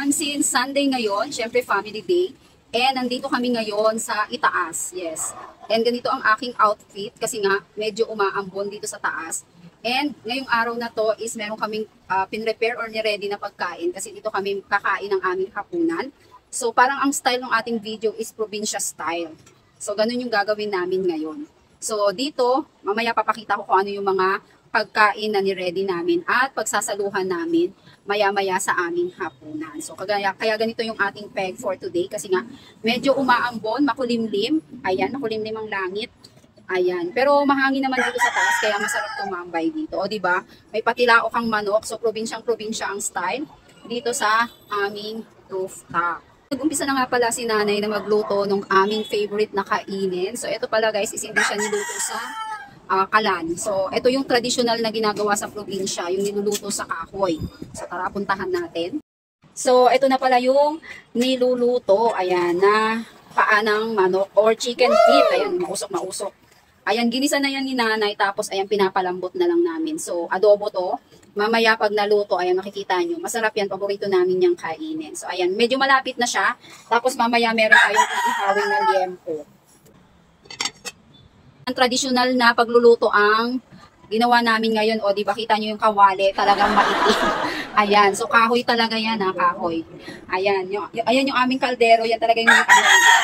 everyone, since Sunday ngayon, syempre family day, and nandito kami ngayon sa itaas, yes. And ganito ang aking outfit kasi nga medyo umaambon dito sa taas. And ngayong araw na to is meron kaming pinrepare or ni-ready na pagkain kasi dito kami kakain ng aming hapunan. So parang ang style ng ating video is probinsya style. So ganun yung gagawin namin ngayon. So dito, mamaya papakita ko kung ano yung mga pagkain na ni-ready namin at pagsasaluhan namin maya-maya sa aming hapunan. So kaya ganito yung ating peg for today kasi nga medyo umaambon, makulimlim. Ayan, makulimlim ang langit. Ayan, pero mahangin naman dito sa taas kaya masarap tumambay dito. O di ba? May patilao kang manok, so probinsyang-probinsya ang style dito sa aming rooftop. Nag-umpisa na nga pala si nanay na magluto ng aming favorite na kainin. So ito pala guys, is hindi siya niluto sa kalan. So, ito yung traditional na ginagawa sa probinsya, yung niluluto sa kahoy. So, tara, puntahan natin. So, ito na pala yung niluluto. Ayan, na paa ng manok or chicken feet. Ayan, mausok. Ayan, ginisa na yan ni nanay, tapos ayan, pinapalambot na lang namin. So, adobo to. Mamaya pag naluto, ayan, makikita nyo. Masarap yan, paborito namin yung kainin. So, ayan, medyo malapit na siya. Tapos, mamaya meron tayong ihawin na liempo. Ang tradisyonal na pagluluto ang ginawa namin ngayon. O, di ba kita nyo yung kawali, talagang maitim. Ayan, so kahoy talaga yan ha, kahoy. Ayan yung aming kaldero, yan talaga yung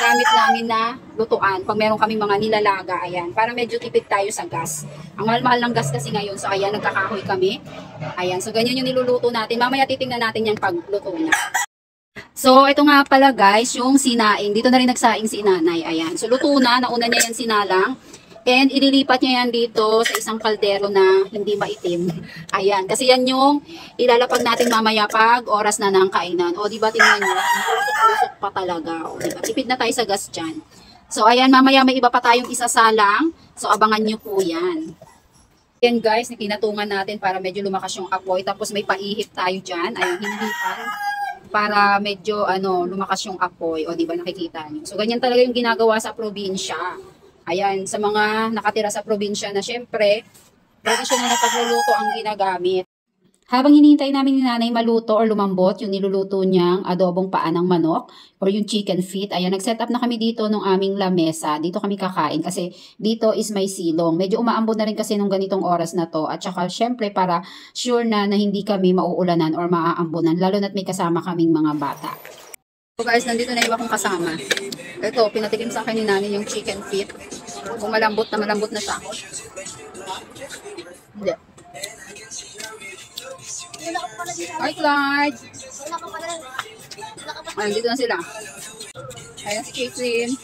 gamit namin na lutuan. Pag meron kaming mga nilalaga, ayan, para medyo tipid tayo sa gas. Ang mahal-mahal ng gas kasi ngayon, so ayan, nagkakahoy kami. Ayan, so ganyan yung niluluto natin. Mamaya titingnan natin yung pagluto na. So, ito nga pala guys, yung sinaing. Dito na rin nagsaing si nanay. Ayan, so luto na, nauna niya yan sinalang. And ililipat niya yan dito sa isang kaldero na hindi maitim. Ayan, kasi yan yung ilalapag natin mamaya pag oras na ng kainan. O, diba, tingnan nyo, usok-usok pa talaga. O, diba, tipid na tayo sa gas dyan. So, ayan, mamaya may iba pa tayong isasalang. So, abangan nyo po yan. Ayan guys, pinatungan natin para medyo lumakas yung apoy. Tapos may paihip tayo dyan. Ayan, hinihipan para medyo lumakas yung apoy. O, diba, nakikita nyo. So, ganyan talaga yung ginagawa sa probinsya. Ayan, sa mga nakatira sa probinsya na syempre, tradisyonal na pagluluto ang ginagamit. Habang hinihintay namin ni nanay maluto or lumambot, yung niluluto niyang adobong paa ng manok or yung chicken feet, ayan, nag-set up na kami dito ng aming lamesa. Dito kami kakain kasi dito is may silong. Medyo umaambon na rin kasi nung ganitong oras na to. At saka syempre para sure na hindi kami mauulanan or maaambunan, lalo na't may kasama kaming mga bata. So guys, nandito na iba kong kasama. Ito, pinatikim sa akin ni nanay yung chicken feet. Kung malambot na siya. Hindi. Hi, Clyde! Ayan, dito na sila. Ayan si Caitlin.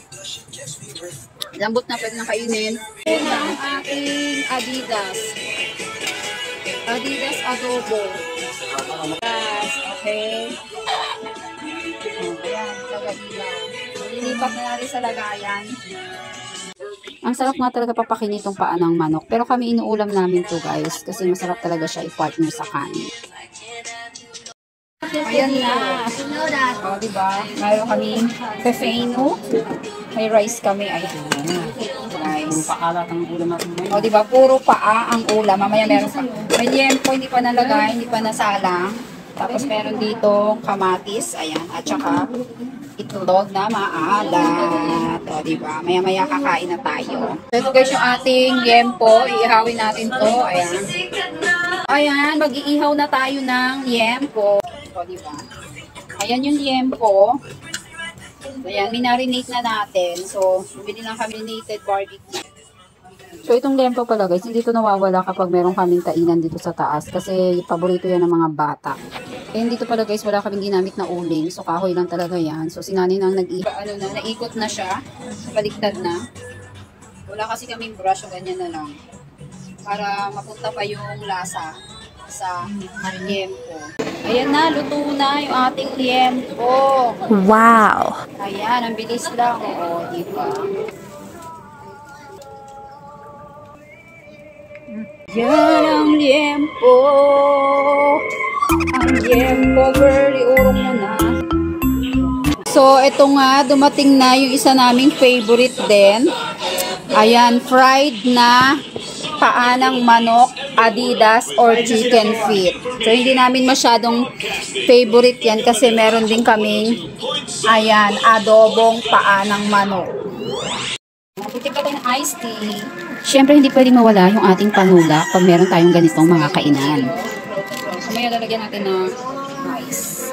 Lambot na, pwede na kainin. Ito ang ating Adidas. Adidas adobo. Yes, okay. Ayan, tagadilan. Lilipat na natin sa lagayan. Ang sarap nga talaga papakin itong paa ng manok. Pero kami inuulam namin to guys. Kasi masarap talaga siya i-partner sa kanin. Ayan na. O, diba? Mayroon kaming pefeno. May rice kami. Ayan. Rice. O, diba? Puro paa ang ulam. Mamaya meron pa. May liempo, hindi pa nalagay, hindi pa nasalang. Tapos meron dito kamatis. Ayan. At saka itlog na maalat. O, diba? Maya-maya kakain na tayo. So, ito guys yung ating liempo. Iihawin natin to. Ayan. Ayan, mag-iihaw na tayo ng liempo. O, diba? Ayan yung liempo. Ayan, minarinate na natin. So, bumili lang kami nated barbecue. So, itong liempo pala guys, hindi ito nawawala kapag meron kaming kainan dito sa taas. Kasi paborito yan ng mga bata. And dito pala guys, wala kaming ginamit na uling. So, kahoy lang talaga yan. So, si nanay nang naikot na siya. Baliktad na. Wala kasi kaming brush o ganyan na lang. Para mapunta pa yung lasa sa liempo. Ayan na, luto na yung ating liempo. Wow! Ayan, ang bilis lang. Oo, diba? Yan ang liempo. Ang liempo, girl, iurong mo na. So, ito nga, dumating na yung isa naming favorite din. Ayan, fried na paa ng manok Adidas or chicken feet. So, hindi namin masyadong favorite yan kasi meron din kaming, ayan, adobong paa ng manok. Putik tayo ng iced tea. Siyempre, hindi pwedeng mawala yung ating panula pag meron tayong ganitong mga kainan. Mamaya lalagyan natin ng ice.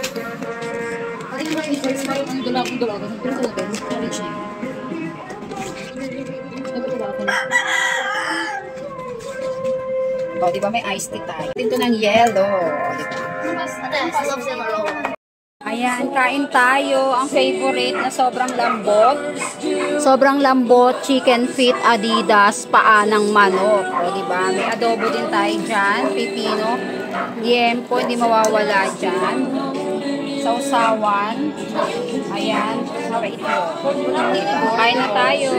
O, diba may iced tea tayo? Dito ng yellow. Diba? Ayan, kain tayo. Ang favorite na sobrang lambot. Sobrang lambot, chicken feet, Adidas, paa ng manok. O, diba? May adobo din tayo dyan. Pipino. Liempo, hindi mawawala dyan. Sausawan. Ayan. Para ito. Kain na tayo.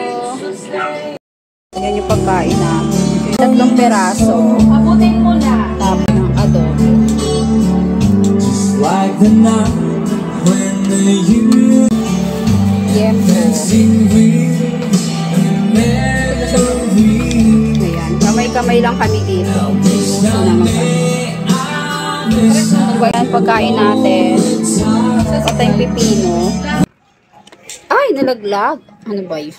Ayan yung pagkain namin. 3 peraso. Pabutin mo na. Tapos ng adobo. Like the night when the you Ayan, kamay-kamay lang kami dito. Ayan, pagkain natin. Patayong pipino. Ay, nalaglag. Ano ba yun?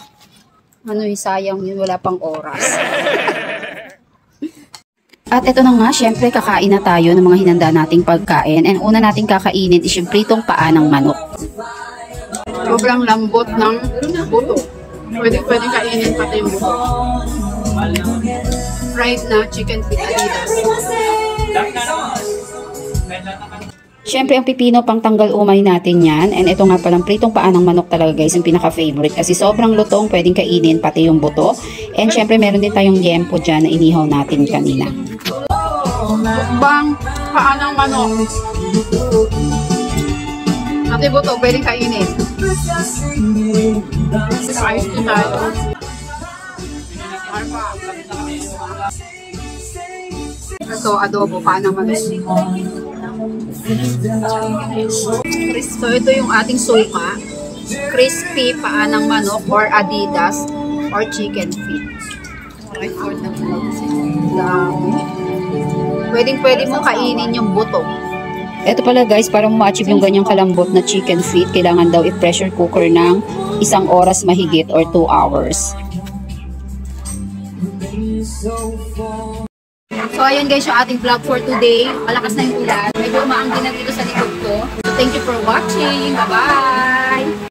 Ano yung sayang yun, wala pang oras. At ito na nga, syempre kakain na tayo ng mga hinanda nating pagkain. And una nating kakainin is yung pritong paa ng manok. Sobrang lambot ng buto. Pwede kainin pati yung buto. Fried na chicken feet Adidas. Syempre ang pipino pang tanggal umay natin yan. And ito nga palang pritong paa ng manok talaga guys, yung pinaka-favorite. Kasi sobrang lutong, pwedeng kainin pati yung buto. And syempre meron din tayong liempo dyan na inihaw natin kanina. Bang paa ng manok. Pati buto, pwedeng kainin. Ayos ko tayo. Ito, adobo, paa ng manok. So, ito yung ating suka. Crispy paa ng manok or Adidas or chicken feet. Pwede mo kainin yung buto. Ito pala guys, para ma-achieve yung ganyang kalambot na chicken feet, kailangan daw i-pressure cooker ng 1 oras mahigit or 2 hours. So ayun guys, yung ating vlog for today. Malakas na yung ulan. Medyo umaangkin na dito sa likod ko. So thank you for watching. Bye-bye!